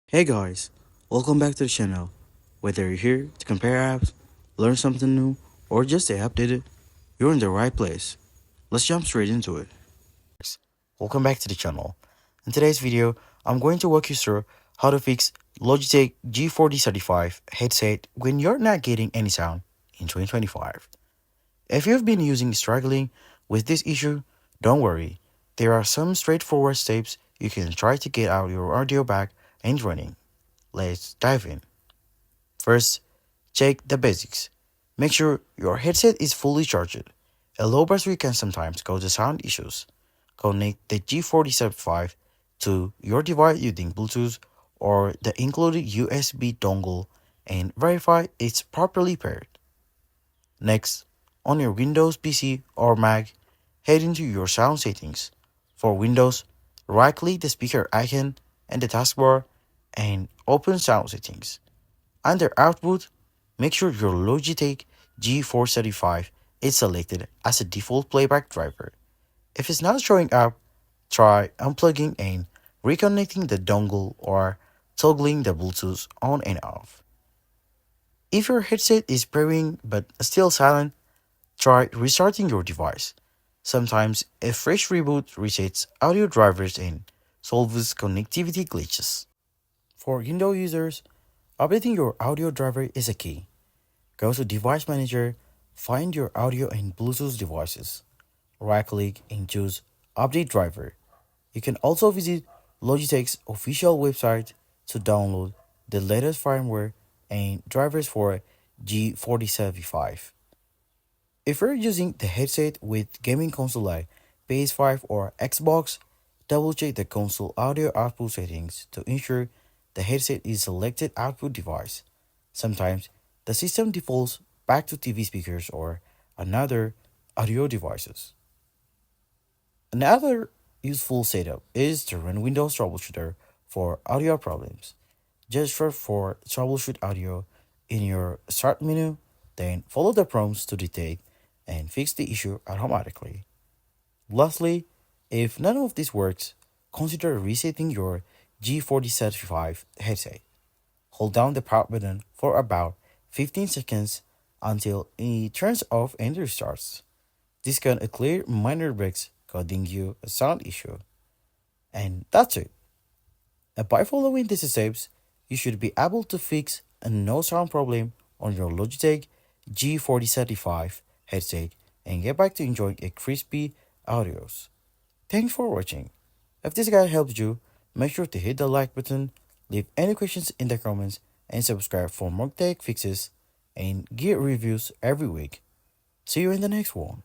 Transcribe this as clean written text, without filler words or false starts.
Hey guys, welcome back to the channel. Whether you're here to compare apps, learn something new, or just stay updated, you're in the right place. Let's jump straight into it. Welcome back to the channel. In today's video, I'm going to walk you through how to fix Logitech G435 headset when you're not getting any sound in 2025. If you've been struggling with this issue, don't worry. There are some straightforward steps you can try to get out your audio back and running. Let's dive in. First, check the basics. Make sure your headset is fully charged. A low battery can sometimes cause sound issues. Connect the G435 to your device using Bluetooth or the included USB dongle and verify it's properly paired. Next, on your Windows PC or Mac, head into your sound settings. For Windows, right-click the speaker icon and the taskbar and open sound settings. Under Output, make sure your Logitech G435 is selected as a default playback driver. If it's not showing up, try unplugging and reconnecting the dongle or toggling the Bluetooth on and off. If your headset is pairing but still silent, try restarting your device. Sometimes a fresh reboot resets audio drivers and solves connectivity glitches. For Windows users, updating your audio driver is a key. Go to Device Manager, find your audio and Bluetooth devices. Right-click and choose Update Driver. You can also visit Logitech's official website to download the latest firmware and drivers for G435. If you're using the headset with gaming console like PS5 or Xbox, double-check the console audio output settings to ensure the headset is selected output device. Sometimes the system defaults back to TV speakers or another audio devices. Another useful setup is to run Windows Troubleshooter for audio problems. Just search for Troubleshoot Audio in your Start menu, then follow the prompts to detect and fix the issue automatically. Lastly, if none of this works, consider resetting your G4035 headset. Hold down the power button for about 15 seconds until it turns off and restarts. This can clear minor breaks causing you a sound issue. And that's it. By following these steps, you should be able to fix a no sound problem on your Logitech G4035 headset and get back to enjoying a crispy audios. Thanks for watching. If this guide helped you, make sure to hit the like button, leave any questions in the comments, and subscribe for more tech fixes and gear reviews every week. See you in the next one.